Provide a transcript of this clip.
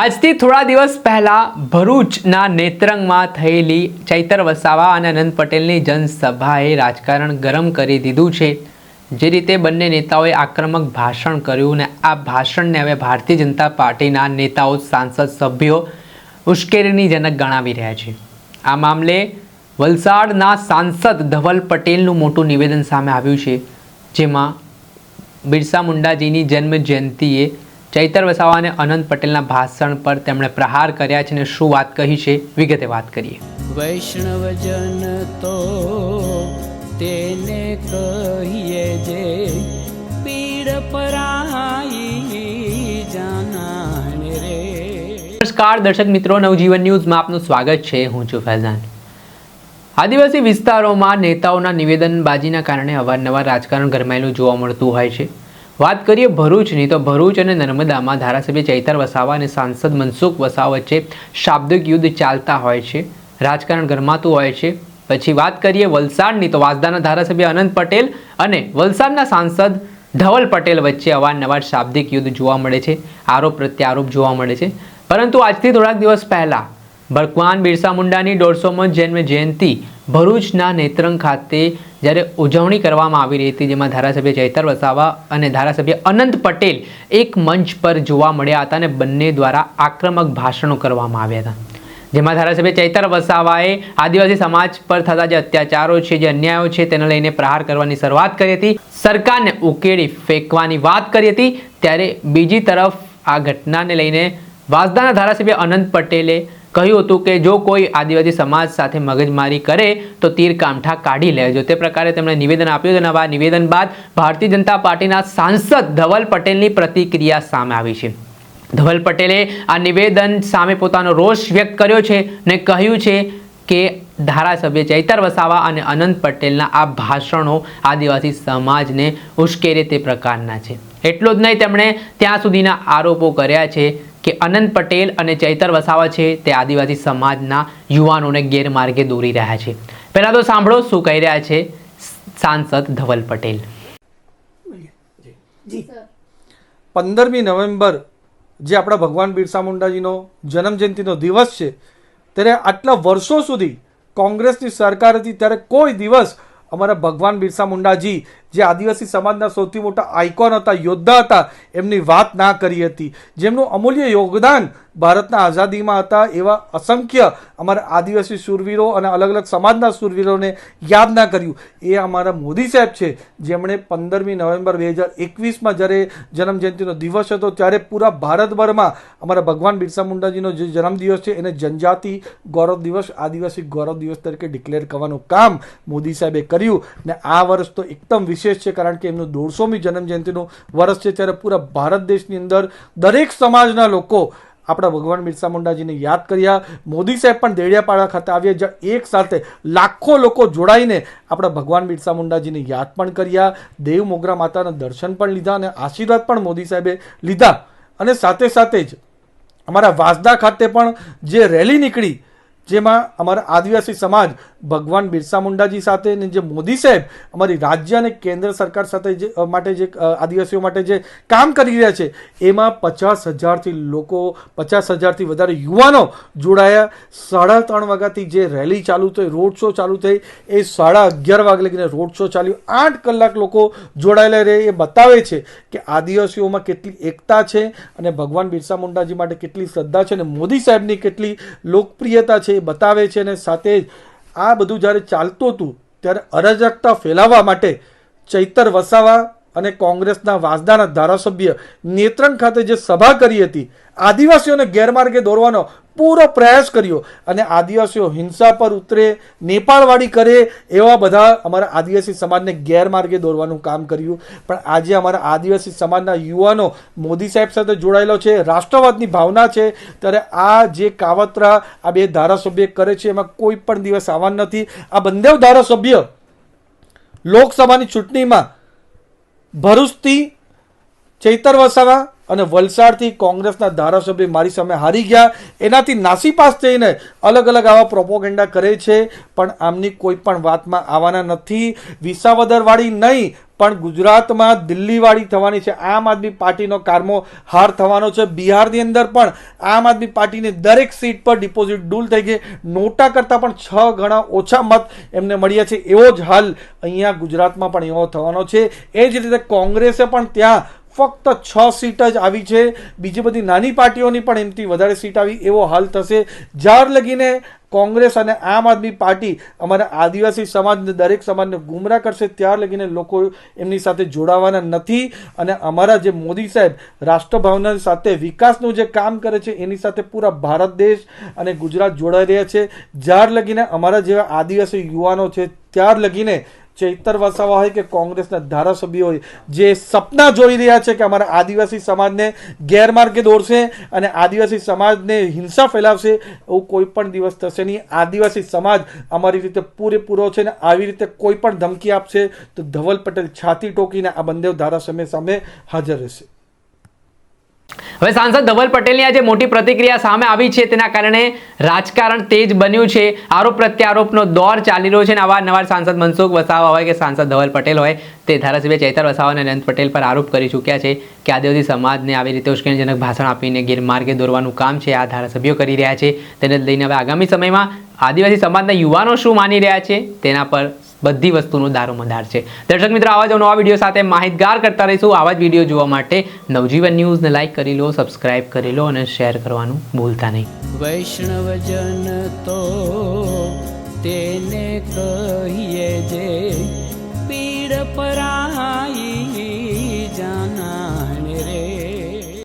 આજથી થોડા દિવસ પહેલા ભરૂચના નેત્રંગમાં થયેલી ચૈતર વસાવા અને અનંત પટેલની જનસભાએ રાજકારણ ગરમ કરી દીધું છે। જે રીતે બંને નેતાઓએ આક્રમક ભાષણ કર્યું અને આ ભાષણને હવે ભારતીય જનતા પાર્ટીના નેતાઓ સાંસદ સભ્યો ઉશ્કેરણીજનક ગણાવી રહ્યા છે। આ મામલે વલસાડના સાંસદ ધવલ પટેલનું મોટું નિવેદન સામે આવ્યું છે, જેમાં બિરસા મુંડાજીની જન્મ જયંતિએ ચૈતર વસાવા અને અનંત પટેલના ભાષણ પર તેમણે પ્રહાર કર્યા છે અને શું વાત કહી છે, વિગતે વાત કરીએ। વૈષ્ણવજન તો તેને કહીએ જે પીડ પરાઈ જાનાને રે। નમસ્કાર દર્શક મિત્રો, નવજીવન ન્યૂઝમાં આપનું સ્વાગત છે। હું છું ફૈઝાન। આદિવાસી વિસ્તારોમાં નેતાઓના નિવેદનબાજીના કારણે અવારનવાર રાજકારણ ગરમાયેલું જોવા મળતું હોય છે। વાત કરીએ ભરૂચની, તો ભરૂચ અને નર્મદામાં ધારાસભ્ય ચૈતર વસાવા અને સાંસદ મનસુખ વસાવા વચ્ચે શાબ્દિક યુદ્ધ ચાલતા હોય છે, રાજકારણ ગરમાતું હોય છે। પછી વાત કરીએ વલસાડની, તો વાંસદાના ધારાસભ્ય અનંત પટેલ અને વલસાડના સાંસદ ધવલ પટેલ વચ્ચે અવારનવાર શાબ્દિક યુદ્ધ જોવા મળે છે, આરોપ પ્રત્યારોપ જોવા મળે છે। પરંતુ આજથી થોડાક દિવસ પહેલા ભગવાન બિરસા મુંડાની 150મી જન્મ જયંતિ ભરૂચના નેત્રંગ ખાતે જ્યારે ઉજવણી કરવામાં આવી રહી હતી, જેમાં ધારાસભ્ય ચૈતર વસાવા અને ધારાસભ્ય અનંત પટેલ એક મંચ પર જોવા મળ્યા હતા અને બંને દ્વારા આક્રમક ભાષણો કરવામાં આવ્યા હતા, જેમાં ધારાસભ્ય ચૈતર વસાવાએ આદિવાસી સમાજ પર થતા જે અત્યાચારો છે, જે અન્યાયો છે, તેને લઈને પ્રહાર કરવાની શરૂઆત કરી હતી, સરકારને ઉકેલી ફેંકવાની વાત કરી હતી। ત્યારે બીજી તરફ આ ઘટનાને લઈને વાંસદાના ધારાસભ્ય અનંત પટેલે કહ્યું હતું કે જો કોઈ આદિવાસી સમાજ સાથે મગજમારી કરે તો તીર કામઠા કાઢી લેજો, તે પ્રકારે તેમણે નિવેદન આપ્યું હતું। અને આ નિવેદન બાદ ભારતીય જનતા પાર્ટીના સાંસદ ધવલ પટેલની પ્રતિક્રિયા સામે આવી છે। ધવલ પટેલે આ નિવેદન સામે પોતાનો રોષ વ્યક્ત કર્યો છે અને કહ્યું છે કે ધારાસભ્ય ચૈતર વસાવા અને અનંત પટેલના આ ભાષણો આદિવાસી સમાજને ઉશ્કેરે તે પ્રકારના છે। એટલું જ નહીં, તેમણે ત્યાં સુધીના આરોપો કર્યા છે કે અનંત પટેલ અને ચૈતર વસાવા છે તે આદિવાસી સમાજના યુવાનોને ગેરમાર્ગે દોરી રહ્યા છે। પહેલા તો સાંભળો શું કહી રહ્યા છે સાંસદ ધવલ પટેલ। 15મી નવેમ્બર જે આપણા ભગવાન બિરસા મુંડાજીનો જન્મજયંતિનો દિવસ છે, ત્યારે આટલા વર્ષો સુધી કોંગ્રેસની સરકાર હતી ત્યારે કોઈ દિવસ અમારા ભગવાન બિરસા મુંડાજી જે આદિવાસી સમાજના સૌથી મોટા આઇકોન હતા, યોદ્ધા હતા, એમની વાત ના કરી હતી। જેમનું અમૂલ્ય યોગદાન ભારતના આઝાદીમાં હતા એવા અસંખ્ય અમારા આદિવાસી શૂરવીરો અને અલગ અલગ સમાજના શૂરવીરોને યાદ ના કર્યું એ અમારા મોદી સાહેબ છે, જેમણે 15મી નવેમ્બર 2021માં જ્યારે જન્મજયંતિનો દિવસ હતો ત્યારે પૂરા ભારતભરમાં અમારા ભગવાન બિરસા મુંડાજીનો જે જન્મદિવસ છે એને જનજાતિ ગૌરવ દિવસ, આદિવાસી ગૌરવ દિવસ તરીકે ડિક્લેર કરવાનું કામ મોદી સાહેબે કર્યું। ને આ વર્ષ તો એકદમ વિશેષ છે, કારણ કે એમનું 150મી જન્મજયંતિનું વર્ષ છે, ત્યારે પૂરા ભારત દેશની અંદર દરેક સમાજના લોકો આપણા ભગવાન બિરસા મુંડાજીને યાદ કર્યા। મોદી સાહેબ પણ દેડિયાપાડા ખાતે આવ્યા, જ્યાં એક સાથે લાખો લોકો જોડાઈને આપણા ભગવાન બિરસા મુંડાજીને યાદ પણ કર્યા, દેવ મોગરા માતાના દર્શન પણ લીધા અને આશીર્વાદ પણ મોદી સાહેબે લીધા। અને સાથે સાથે જ અમારા વાંસદા ખાતે પણ જે રેલી નીકળી, જેમાં અમારા આદિવાસી સમાજ ભગવાન બિરસા મુંડાજી સાથે ને જે મોદી સાહેબ અમારી રાજ્ય અને કેન્દ્ર સરકાર સાથે જે માટે જે આદિવાસીઓ માટે જે કામ કરી રહ્યા છે, એમાં 50,000થી લોકો, 50,000થી વધારે યુવાનો જોડાયા। 3:30 વાગ્યાથી જે રેલી ચાલુ થઈ, રોડ શો ચાલુ થઈ, એ 11:30 વાગે લગીને રોડ શો ચાલ્યો, 8 કલાક લોકો જોડાયેલા રહે। એ બતાવે છે કે આદિવાસીઓમાં કેટલી એકતા છે અને ભગવાન બિરસા મુંડાજી માટે કેટલી શ્રદ્ધા છે અને મોદી સાહેબની કેટલી લોકપ્રિયતા છે બતાવે છે। અને સાથે જ આ બધું જ્યારે ચાલતું હતું ત્યારે અરાજકતા ફેલાવવા માટે ચૈતર વસાવા અને કોંગ્રેસના વાંસદાના ધારાસભ્ય નેત્રંગ ખાતે જે સભા કરી હતી, આદિવાસીઓને ગેરમાર્ગે દોરવાનો પૂરો પ્રયાસ કર્યો અને આદિવાસીઓ હિંસા પર ઉતરે, નેપાળવાડી કરે, એવા બધા અમારા આદિવાસી સમાજને ગેરમાર્ગે દોરવાનું કામ કર્યું। પણ આજે અમારા આદિવાસી સમાજના યુવાનો મોદી સાહેબ સાથે જોડાયેલો છે, રાષ્ટ્રવાદની ભાવના છે, ત્યારે આ જે કાવતરા આ બે ધારાસભ્ય કરે છે એમાં કોઈ પણ દિવસ આવવાનું નથી। આ બંને ધારાસભ્ય લોકસભાની ચૂંટણીમાં ભરૂચથી ચૈતર વસાવા અને વલસાડથી કોંગ્રેસના ધારાસભ્ય મારી સામે હારી ગયા, એનાથી નાસીપાસ થઈને અલગ અલગ આવા પ્રોપોગેન્ડા કરે છે, પણ આમની કોઈ પણ વાતમાં આવવાના નથી. વિસાવદરવાળી નહીં પણ ગુજરાતમાં દિલ્હીવાળી થવાની છે. આમ આદમી પાર્ટીનો કારમો હાર થવાનો છે. બિહારની અંદર પણ આમ આદમી પાર્ટીની દરેક સીટ પર ડિપોઝિટ ડૂલ થઈ ગઈ. નોટા કરતાં પણ 6 ગણા ઓછા મત એમને મળ્યા છે. એવો જ હાલ અહીંયા ગુજરાતમાં પણ એવો થવાનો છે. એ જ રીતે કોંગ્રેસે પણ ત્યાં ફક્ત 6 સીટ જ આવી છે. બીજી બધી નાની પાર્ટીઓની પણ એમથી વધારે સીટ આવી એવો હાલ થશે. જ્યાર લગીને કોંગ્રેસ અને આમ આદમી પાર્ટી અમારા આદિવાસી સમાજને, દરેક સમાજને ગુમરાહ કરશે, ત્યાર લગીને લોકો એમની સાથે જોડાવાના નથી. અને અમારા જે મોદી સાહેબ રાષ્ટ્રભાવના સાથે વિકાસનું જે કામ કરે છે એની સાથે પૂરા ભારત દેશ અને ગુજરાત જોડાઈ રહ્યા છે. જ્યાર લગીને અમારા જેવા આદિવાસી યુવાનો છે, ત્યાર લગીને ચૈતર વસાવા હોય કે કોંગ્રેસના ધારાસભ્યો હોય, જે સપના જોઈ રહ્યા છે કે અમારા આદિવાસી સમાજને ગેરમાર્ગે દોરશે અને આદિવાસી સમાજને હિંસા ફેલાવશે, એવું કોઈ પણ દિવસ થશે નહીં. આદિવાસી સમાજ અમારી રીતે પૂરેપૂરો છે ને આવી રીતે કોઈ પણ ધમકી આપશે તો ધવલ પટેલ છાતી ટોકીને આ બંને ધારાસભ્ય સામે હાજર રહેશે. હવે સાંસદ ધવલ પટેલની આજે મોટી પ્રતિક્રિયા સામે આવી છે, તેના કારણે રાજકારણ તેજ બન્યું છે. આરોપ પ્રત્યારોપનો દોર ચાલી રહ્યો છે અને અવારનવાર સાંસદ મનસુખ વસાવા હોય કે સાંસદ ધવલ પટેલ હોય તે ધારાસભ્ય ચૈતર વસાવા અને અનંત પટેલ પર આરોપ કરી ચૂક્યા છે કે આદિવાસી સમાજને આવી રીતે ઉશ્કેરણીજનક ભાષણ આપીને ગેરમાર્ગે દોરવાનું કામ છે આ ધારાસભ્યો કરી રહ્યા છે. તેને લઈને હવે આગામી સમયમાં આદિવાસી સમાજના યુવાનો શું માની રહ્યા છે તેના પર બધી વસ્તુનો દારોમદાર છે. દર્શક મિત્રો, આવા જ નવા વિડીયો સાથે માહિતગાર કરતા રહીશું. આવા જ વિડીયો જોવા માટે નવજીવન ન્યૂઝને લાઈક કરી લો, સબસ્ક્રાઇબ કરી લો અને શેર કરવાનું ભૂલતા નહીં. વૈષ્ણવજન તો તેને કહીએ જે પીડ પરાઈ જાના.